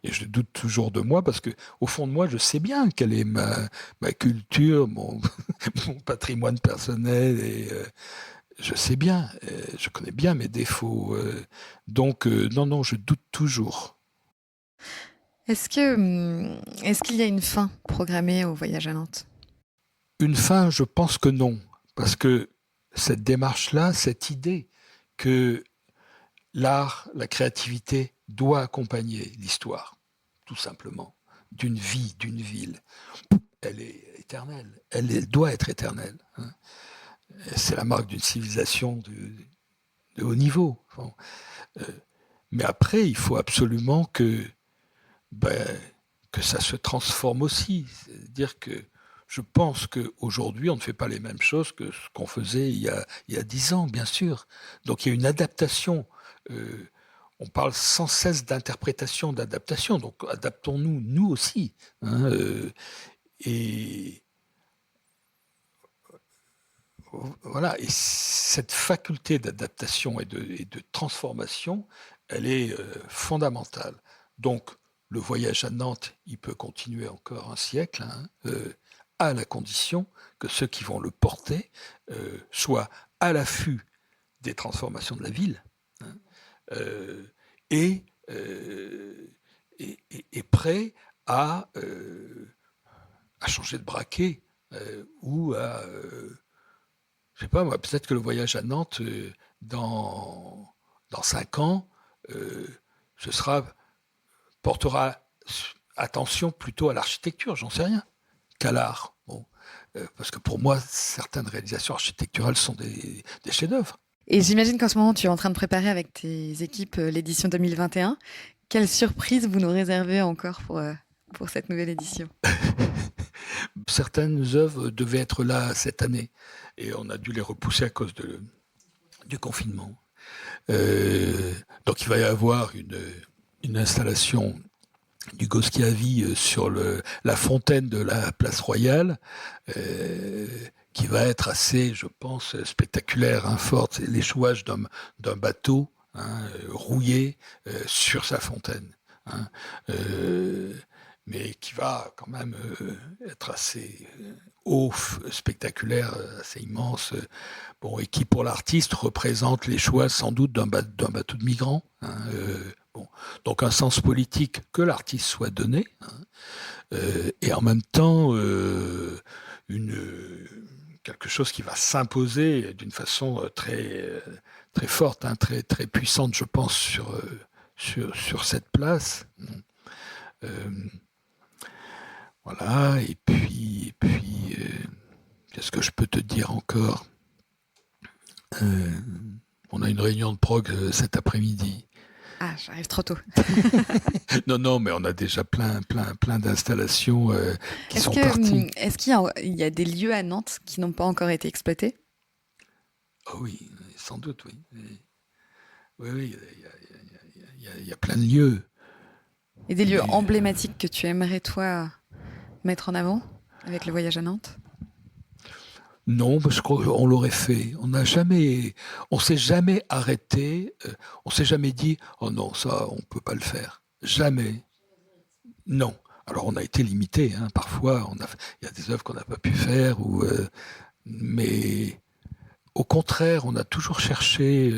et je doute toujours de moi, parce que au fond de moi je sais bien quelle est ma culture, mon patrimoine personnel, et je sais bien, je connais bien mes défauts, donc non, je doute toujours. Est-ce qu'il y a une fin programmée au voyage à Nantes ? Une fin, je pense que non, parce que cette démarche-là, cette idée que l'art, la créativité doit accompagner l'histoire, tout simplement, d'une vie, d'une ville, elle est éternelle, elle doit être éternelle. C'est la marque d'une civilisation de haut niveau. Mais après, il faut absolument que ça se transforme aussi. C'est-à-dire que je pense qu'aujourd'hui, on ne fait pas les mêmes choses que ce qu'on faisait il y a 10 ans, bien sûr. Donc il y a une adaptation. On parle sans cesse d'interprétation, d'adaptation. Donc adaptons-nous, nous aussi. Et voilà. Et cette faculté d'adaptation et de transformation, elle est fondamentale. Donc le voyage à Nantes, il peut continuer encore un siècle, à la condition que ceux qui vont le porter soient à l'affût des transformations de la ville, et prêts à changer de braquet ou à, je sais pas moi, peut-être que le voyage à Nantes, dans 5 ans, euh, ce sera, portera attention plutôt à l'architecture, j'en sais rien, qu'à l'art. Bon. Parce que pour moi, certaines réalisations architecturales sont des chefs-d'œuvre. Et j'imagine qu'en ce moment, tu es en train de préparer avec tes équipes l'édition 2021. Quelle surprise vous nous réservez encore pour cette nouvelle édition? Certaines œuvres devaient être là cette année et on a dû les repousser à cause du confinement. Donc il va y avoir une installation du Goschiavi sur la fontaine de la place Royale, qui va être assez, je pense, spectaculaire, hein, forte. C'est l'échouage d'un bateau, hein, rouillé sur sa fontaine. Hein, mais qui va quand même être assez haut, spectaculaire, assez immense. Bon, et qui, pour l'artiste, représente les choix sans doute d'un bateau de migrants. Hein, bon. Donc un sens politique que l'artiste soit donné, hein, et en même temps quelque chose qui va s'imposer d'une façon très forte, hein, très puissante, je pense, sur cette place. Euh, voilà, et puis qu'est-ce que je peux te dire encore? On a une réunion de prog cet après-midi. Ah, j'arrive trop tôt. Non, mais on a déjà plein d'installations qui sont parties. Est-ce qu'il y a des lieux à Nantes qui n'ont pas encore été exploités? Oh oui, sans doute, oui. Oui, il y a plein de lieux. Et des lieux emblématiques que tu aimerais, toi, mettre en avant avec le voyage à Nantes? Non, parce qu'on l'aurait fait. On s'est jamais arrêté. On s'est jamais dit, oh non, ça, on peut pas le faire. Jamais. Non. Alors on a été limité, hein. Parfois, il y a des œuvres qu'on n'a pas pu faire, mais au contraire, on a toujours cherché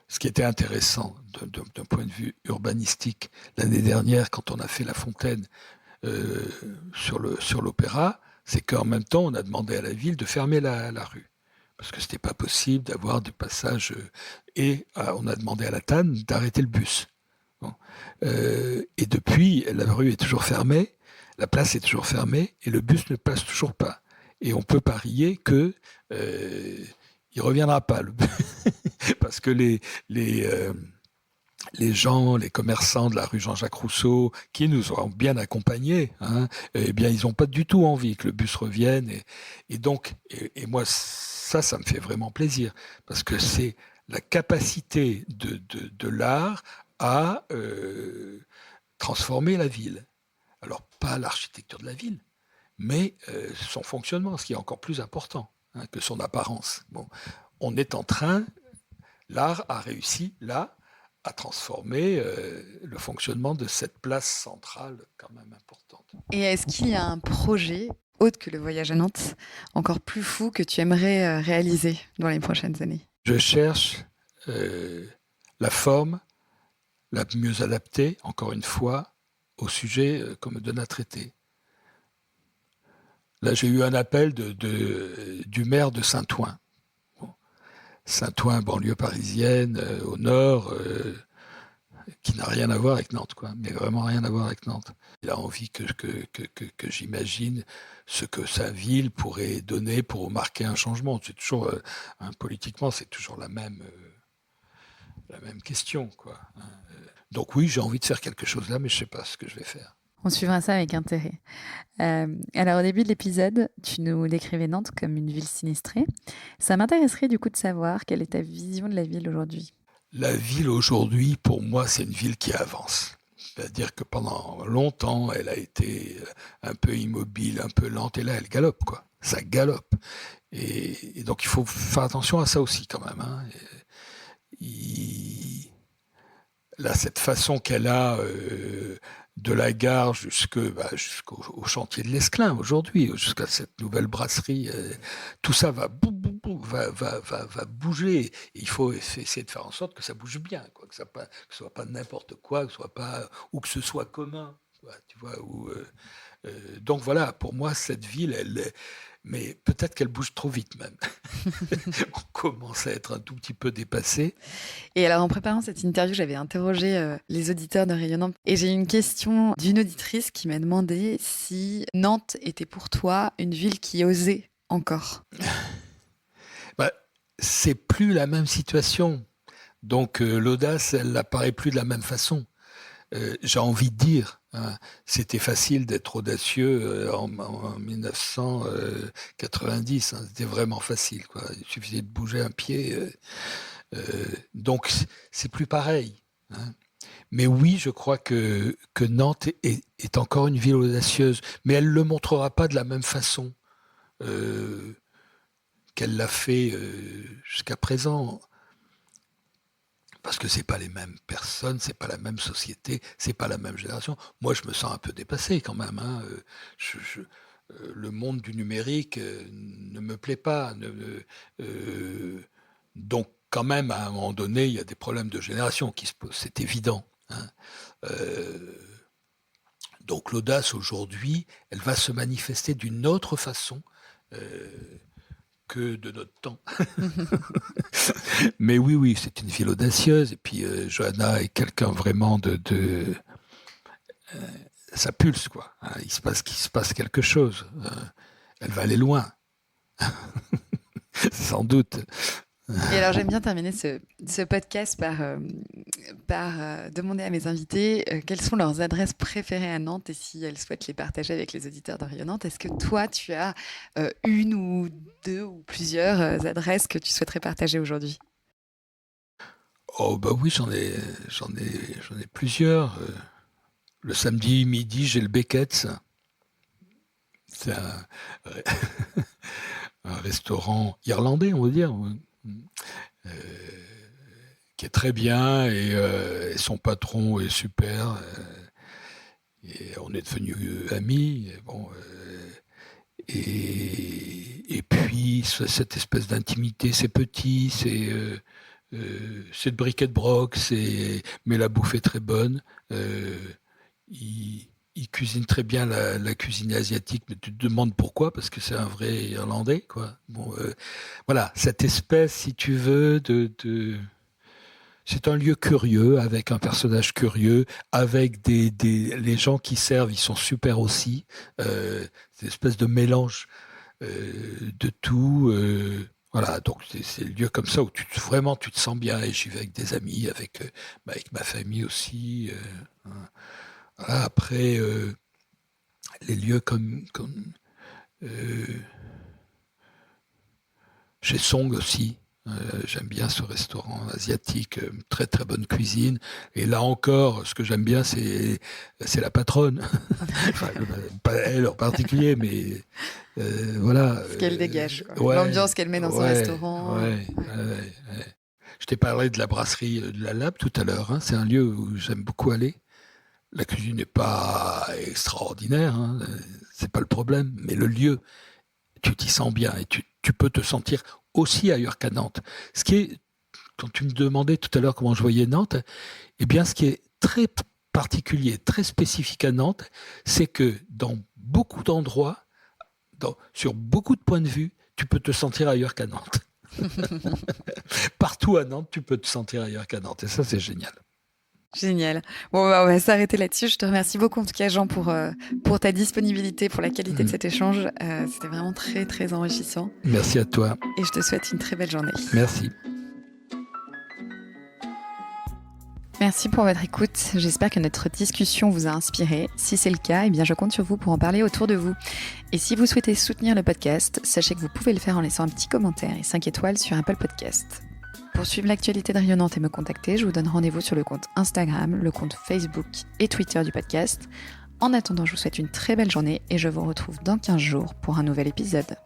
ce qui était intéressant d'un point de vue urbanistique. L'année dernière, quand on a fait la fontaine sur l'opéra, c'est qu'en même temps, on a demandé à la ville de fermer la rue. Parce que c'était pas possible d'avoir des passages. Et on a demandé à la TAN d'arrêter le bus. Bon. Et depuis, la rue est toujours fermée, la place est toujours fermée, et le bus ne passe toujours pas. Et on peut parier que il reviendra pas, parce que les gens, les commerçants de la rue Jean-Jacques Rousseau, qui nous ont bien accompagnés, hein, eh bien, ils n'ont pas du tout envie que le bus revienne. Et donc, moi, ça me fait vraiment plaisir, parce que c'est la capacité de l'art à transformer la ville. Alors, pas l'architecture de la ville, mais son fonctionnement, ce qui est encore plus important, hein, que son apparence. Bon, on est en train, l'art a réussi, là, à transformer le fonctionnement de cette place centrale quand même importante. Et est-ce qu'il y a un projet, autre que le voyage à Nantes, encore plus fou que tu aimerais réaliser dans les prochaines années? Je cherche la forme la mieux adaptée, encore une fois, au sujet qu'on me donne à traiter. Là, j'ai eu un appel du maire de Saint-Ouen. Bon. Saint-Ouen, banlieue parisienne, au nord, qui n'a rien à voir avec Nantes, quoi, mais vraiment rien à voir avec Nantes. Il a envie que j'imagine ce que sa ville pourrait donner pour marquer un changement. C'est toujours, politiquement, c'est toujours la même question, quoi. Donc oui, j'ai envie de faire quelque chose là, mais je ne sais pas ce que je vais faire. On suivra ça avec intérêt. Alors au début de l'épisode, tu nous décrivais Nantes comme une ville sinistrée. Ça m'intéresserait du coup de savoir quelle est ta vision de la ville aujourd'hui. La ville aujourd'hui, pour moi, c'est une ville qui avance. C'est-à-dire que pendant longtemps, elle a été un peu immobile, un peu lente, et là, elle galope, quoi. Ça galope. Et donc, il faut faire attention à ça aussi, quand même, hein. Là, cette façon qu'elle a de la gare jusqu'au chantier de l'Esclin aujourd'hui, jusqu'à cette nouvelle brasserie, tout ça va bouger. Et il faut essayer de faire en sorte que ça bouge bien, quoi, que ce soit pas n'importe quoi, ou que ce soit commun. Tu vois donc voilà, pour moi, cette ville, mais peut-être qu'elle bouge trop vite même. On commence à être un tout petit peu dépassé. Et alors, en préparant cette interview, j'avais interrogé les auditeurs de Rayonnante et j'ai eu une question d'une auditrice qui m'a demandé si Nantes était pour toi une ville qui osait encore. Bah, c'est plus la même situation. Donc l'audace, elle n'apparaît plus de la même façon. J'ai envie de dire, hein, c'était facile d'être audacieux en 1990. Hein, c'était vraiment facile, quoi. Il suffisait de bouger un pied. Donc c'est plus pareil. Hein. Mais oui, je crois que Nantes est encore une ville audacieuse, mais elle ne le montrera pas de la même façon qu'elle l'a fait jusqu'à présent. Parce que c'est pas les mêmes personnes, c'est pas la même société, c'est pas la même génération. Moi, je me sens un peu dépassé quand même. Hein. Le monde du numérique ne me plaît pas. Donc, quand même, à un moment donné, il y a des problèmes de génération qui se posent. C'est évident. Hein. Donc, l'audace aujourd'hui, elle va se manifester d'une autre façon. Que de notre temps. Mais oui, c'est une ville audacieuse. Et puis, Johanna est quelqu'un vraiment ça pulse, quoi. Hein, il se passe quelque chose. Elle va aller loin. Sans doute. Et alors, j'aime bien terminer ce podcast par demander à mes invités quelles sont leurs adresses préférées à Nantes et si elles souhaitent les partager avec les auditeurs de Rayonnante. Est-ce que toi, tu as une ou deux ou plusieurs adresses que tu souhaiterais partager aujourd'hui? Oh, bah oui, j'en ai plusieurs. Le samedi midi, j'ai le Beckett's. C'est un restaurant irlandais, on va dire. Qui est très bien et son patron est super et on est devenus amis et puis cette espèce d'intimité, c'est petit, c'est de bric et de broc, mais la bouffe est très bonne. Il cuisine très bien la cuisine asiatique, mais tu te demandes pourquoi, parce que c'est un vrai Irlandais, quoi. Bon, voilà, cette espèce, si tu veux, c'est un lieu curieux, avec un personnage curieux, avec les gens qui servent, ils sont super aussi. C'est une espèce de mélange de tout. Voilà, donc c'est le lieu comme ça où tu te sens bien, et j'y vais avec des amis, avec ma famille aussi. Voilà, après, les lieux comme chez Song aussi. J'aime bien ce restaurant asiatique, très très bonne cuisine. Et là encore, ce que j'aime bien, c'est la patronne. Enfin, pas elle en particulier, mais voilà. Ce qu'elle dégage, quoi. Ouais, l'ambiance qu'elle met dans son restaurant. Ouais. Je t'ai parlé de la brasserie de la Lab tout à l'heure. Hein. C'est un lieu où j'aime beaucoup aller. La cuisine n'est pas extraordinaire, hein. C'est pas le problème, mais le lieu, tu t'y sens bien et tu peux te sentir aussi ailleurs qu'à Nantes. Ce qui est, quand tu me demandais tout à l'heure comment je voyais Nantes, eh bien, ce qui est très particulier, très spécifique à Nantes, c'est que dans beaucoup d'endroits, sur beaucoup de points de vue, tu peux te sentir ailleurs qu'à Nantes. Partout à Nantes, tu peux te sentir ailleurs qu'à Nantes. Et ça, c'est génial. Génial. Bon, bah, on va s'arrêter là-dessus. Je te remercie beaucoup, en tout cas, Jean, pour ta disponibilité, pour la qualité de cet échange. C'était vraiment très, très enrichissant. Merci à toi. Et je te souhaite une très belle journée. Merci. Merci pour votre écoute. J'espère que notre discussion vous a inspiré. Si c'est le cas, eh bien, je compte sur vous pour en parler autour de vous. Et si vous souhaitez soutenir le podcast, sachez que vous pouvez le faire en laissant un petit commentaire et 5 étoiles sur Apple Podcast. Pour suivre l'actualité de Rayonnante et me contacter, je vous donne rendez-vous sur le compte Instagram, le compte Facebook et Twitter du podcast. En attendant, je vous souhaite une très belle journée et je vous retrouve dans 15 jours pour un nouvel épisode.